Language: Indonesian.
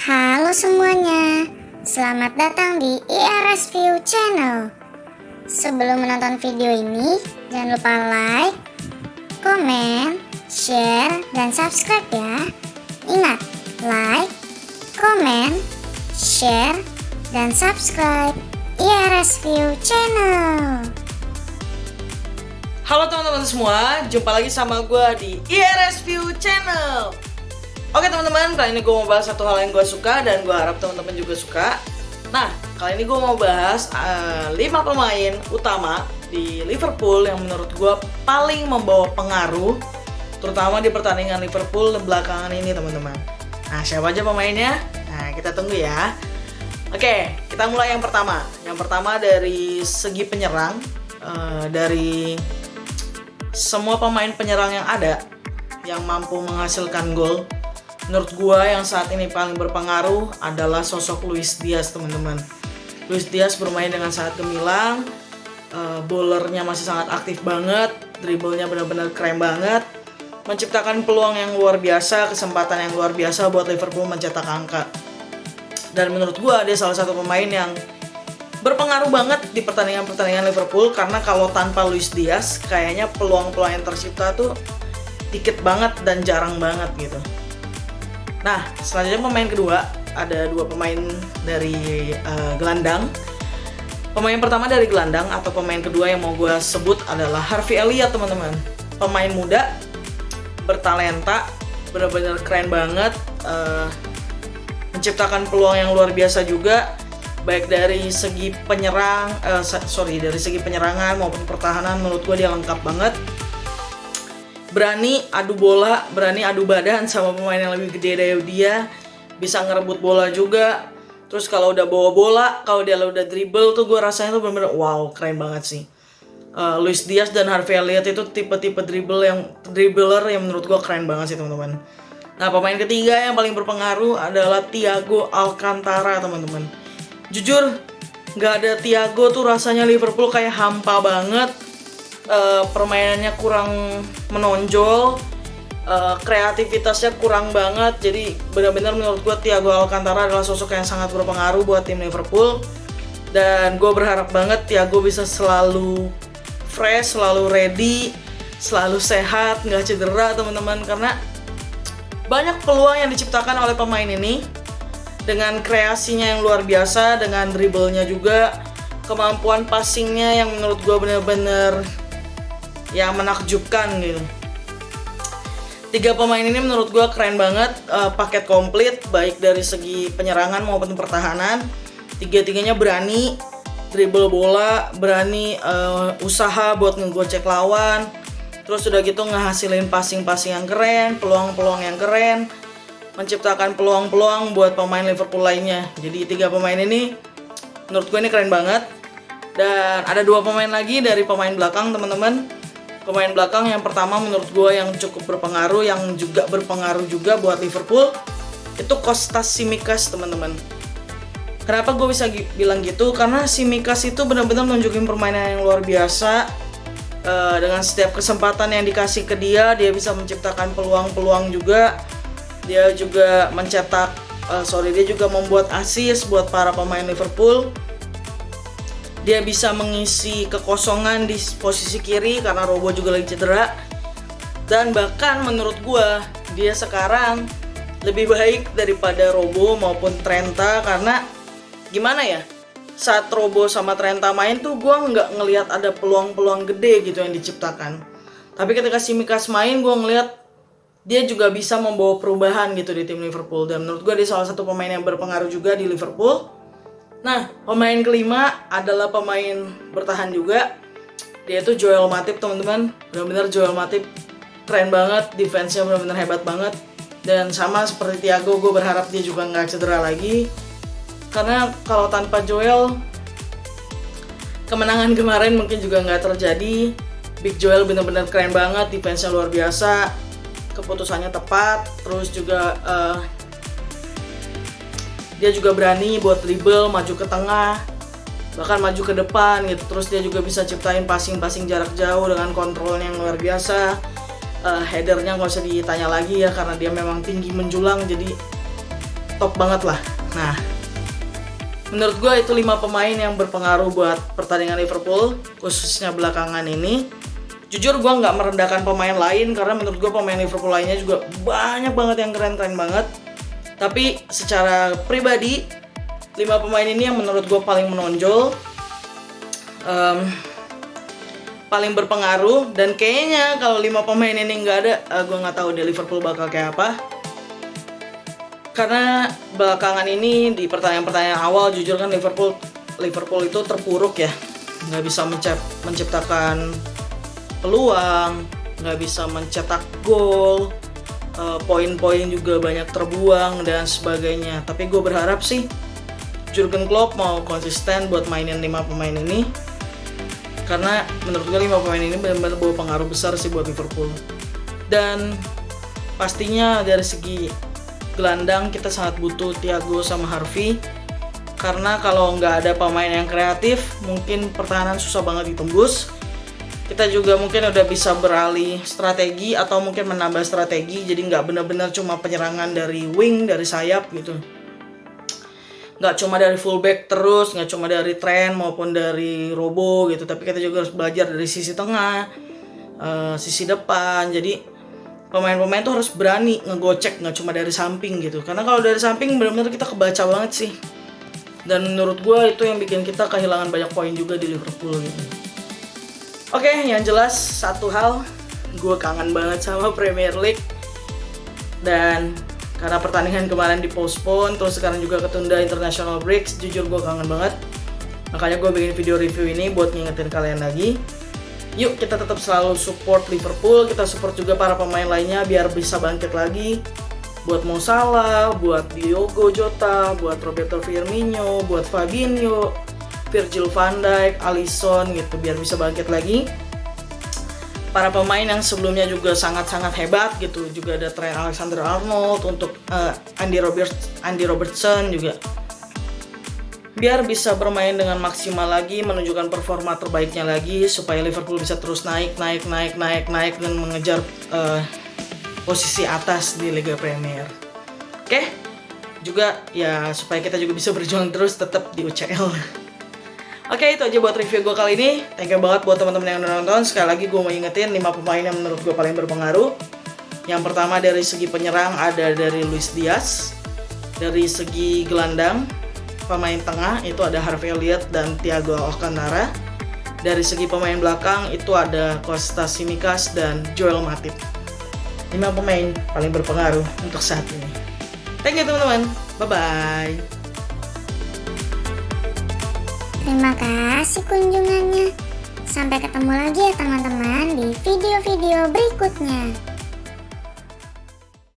Halo semuanya, selamat datang di IRS View Channel. Sebelum menonton video ini, jangan lupa like, komen, share, dan subscribe ya. Ingat, like, komen, share, dan subscribe IRS View Channel. Halo teman-teman semua, jumpa lagi sama gue di IRS View Channel. Oke teman-teman, kali ini gue mau bahas satu hal yang gue suka dan gue harap teman-teman juga suka. Nah, kali ini gue mau bahas 5 pemain utama di Liverpool yang menurut gue paling membawa pengaruh, terutama di pertandingan Liverpool belakangan ini teman-teman. Nah, siapa aja pemainnya? Nah, kita tunggu ya. Oke, kita mulai yang pertama. Yang pertama dari segi penyerang, dari semua pemain penyerang yang ada yang mampu menghasilkan gol, menurut gua yang saat ini paling berpengaruh adalah sosok Luis Diaz teman-teman. Luis Diaz bermain dengan sangat gemilang, bowlernya masih sangat aktif banget, dribblenya benar-benar keren banget, menciptakan peluang yang luar biasa, kesempatan yang luar biasa buat Liverpool mencetak angka. Dan menurut gua dia salah satu pemain yang berpengaruh banget di pertandingan-pertandingan Liverpool, karena kalau tanpa Luis Diaz kayaknya peluang-peluang yang tercipta tuh dikit banget dan jarang banget gitu. Nah, selanjutnya pemain kedua, ada dua pemain dari gelandang. Pemain pertama dari gelandang atau pemain kedua yang mau gue sebut adalah Harvey Elliott teman-teman. Pemain muda, bertalenta, benar-benar keren banget, menciptakan peluang yang luar biasa juga, baik dari segi dari segi penyerangan maupun pertahanan. Menurut gue dia lengkap banget. Berani adu bola, berani adu badan sama pemain yang lebih gede dari dia, bisa ngerebut bola juga. Terus kalau udah bawa bola, kalau dia udah dribble tuh gue rasanya tuh bener-bener wow, keren banget sih. Luis Diaz dan Harvey Elliott itu tipe-tipe dribbler yang menurut gue keren banget sih teman-teman. Nah, pemain ketiga yang paling berpengaruh adalah Thiago Alcantara teman-teman. Jujur, nggak ada Thiago tuh rasanya Liverpool kayak hampa banget. Permainannya kurang menonjol, kreativitasnya kurang banget. Jadi benar-benar menurut gue Thiago Alcantara adalah sosok yang sangat berpengaruh buat tim Liverpool. Dan gue berharap banget Thiago bisa selalu fresh, selalu ready, selalu sehat, nggak cedera teman-teman. Karena banyak peluang yang diciptakan oleh pemain ini dengan kreasinya yang luar biasa, dengan dribblenya juga, kemampuan passingnya yang menurut gue benar-benar yang menakjubkan gitu. Tiga pemain ini menurut gue keren banget, paket komplit baik dari segi penyerangan maupun pertahanan. Tiga-tiganya berani dribble bola, berani usaha buat ngegocek lawan. Terus udah gitu ngehasilin passing-passing yang keren, peluang-peluang yang keren, menciptakan peluang-peluang buat pemain Liverpool lainnya. Jadi tiga pemain ini menurut gue ini keren banget. Dan ada dua pemain lagi dari pemain belakang teman-teman. Pemain belakang yang pertama menurut gue yang cukup berpengaruh, yang juga berpengaruh juga buat Liverpool, itu Kostas Tsimikas teman-teman. Kenapa gue bisa bilang gitu? Karena Tsimikas itu benar-benar nunjukin permainan yang luar biasa. Dengan setiap kesempatan yang dikasih ke dia bisa menciptakan peluang-peluang juga. Dia juga dia juga membuat assist buat para pemain Liverpool. Dia bisa mengisi kekosongan di posisi kiri karena Robo juga lagi cedera. Dan bahkan menurut gue dia sekarang lebih baik daripada Robo maupun Trenta. Karena gimana ya, saat Robo sama Trenta main tuh gue nggak ngelihat ada peluang-peluang gede gitu yang diciptakan. Tapi ketika Tsimikas main, gue ngelihat dia juga bisa membawa perubahan gitu di tim Liverpool. Dan menurut gue dia salah satu pemain yang berpengaruh juga di Liverpool. Nah, pemain kelima adalah pemain bertahan juga. Dia itu Joel Matip teman-teman. Benar-benar Joel Matip keren banget, defense-nya benar-benar hebat banget. Dan sama seperti Thiago, gue berharap dia juga nggak cedera lagi. Karena kalau tanpa Joel, kemenangan kemarin mungkin juga nggak terjadi. Big Joel benar-benar keren banget, defense-nya luar biasa, keputusannya tepat, terus juga dia juga berani buat dribble, maju ke tengah, bahkan maju ke depan gitu. Terus dia juga bisa ciptain passing-passing jarak jauh dengan kontrolnya yang luar biasa. Headernya nggak usah ditanya lagi ya, karena dia memang tinggi menjulang, jadi top banget lah. Nah, menurut gue itu 5 pemain yang berpengaruh buat pertandingan Liverpool, khususnya belakangan ini. Jujur gue nggak merendahkan pemain lain, karena menurut gue pemain Liverpool lainnya juga banyak banget yang keren-keren banget. Tapi secara pribadi, 5 pemain ini yang menurut gue paling menonjol, paling berpengaruh. Dan kayaknya kalau 5 pemain ini nggak ada, gue nggak tahu di Liverpool bakal kayak apa. Karena belakangan ini di pertandingan-pertandingan awal, jujur kan Liverpool itu terpuruk ya, nggak bisa menciptakan peluang, nggak bisa mencetak gol, poin-poin juga banyak terbuang dan sebagainya. Tapi gue berharap sih Jurgen Klopp mau konsisten buat mainin 5 pemain ini, karena menurut gue 5 pemain ini benar-benar bawa pengaruh besar sih buat Liverpool. Dan pastinya dari segi gelandang kita sangat butuh Thiago sama Harvey, karena kalau nggak ada pemain yang kreatif mungkin pertahanan susah banget ditembus. Kita juga mungkin udah bisa beralih strategi atau mungkin menambah strategi, jadi nggak benar-benar cuma penyerangan dari wing, dari sayap gitu, nggak cuma dari fullback terus, nggak cuma dari Trent maupun dari Robo gitu, tapi kita juga harus belajar dari sisi tengah, sisi depan. Jadi pemain-pemain tuh harus berani ngegocek, nggak cuma dari samping gitu. Karena kalau dari samping benar-benar kita kebaca banget sih. Dan menurut gue itu yang bikin kita kehilangan banyak poin juga di Liverpool gitu. Oke, yang jelas satu hal, gue kangen banget sama Premier League. Dan karena pertandingan kemarin dipostpone, terus sekarang juga ketunda international breaks, jujur gue kangen banget. Makanya gue bikin video review ini buat ngingetin kalian lagi. Yuk kita tetap selalu support Liverpool, kita support juga para pemain lainnya biar bisa bangkit lagi. Buat Mo Salah, buat Diogo Jota, buat Roberto Firmino, buat Fabinho, Virgil van Dijk, Alisson gitu, biar bisa bangkit lagi. Para pemain yang sebelumnya juga sangat-sangat hebat gitu, juga ada Trent Alexander-Arnold, untuk Andy Robertson juga, biar bisa bermain dengan maksimal lagi, menunjukkan performa terbaiknya lagi, supaya Liverpool bisa terus naik dan mengejar posisi atas di Liga Premier. Oke, juga ya supaya kita juga bisa berjuang terus tetap di UCL. Oke, itu aja buat review gue kali ini. Thank you banget buat teman-teman yang udah nonton. Sekali lagi gue mau ingetin 5 pemain yang menurut gue paling berpengaruh. Yang pertama dari segi penyerang ada dari Luis Diaz. Dari segi gelandang, pemain tengah itu ada Harvey Elliott dan Thiago Alcantara. Dari segi pemain belakang itu ada Kostas Tsimikas dan Joel Matip. 5 pemain paling berpengaruh untuk saat ini. Thank you teman-teman. Bye-bye. Terima kasih kunjungannya. Sampai ketemu lagi ya teman-teman di video-video berikutnya.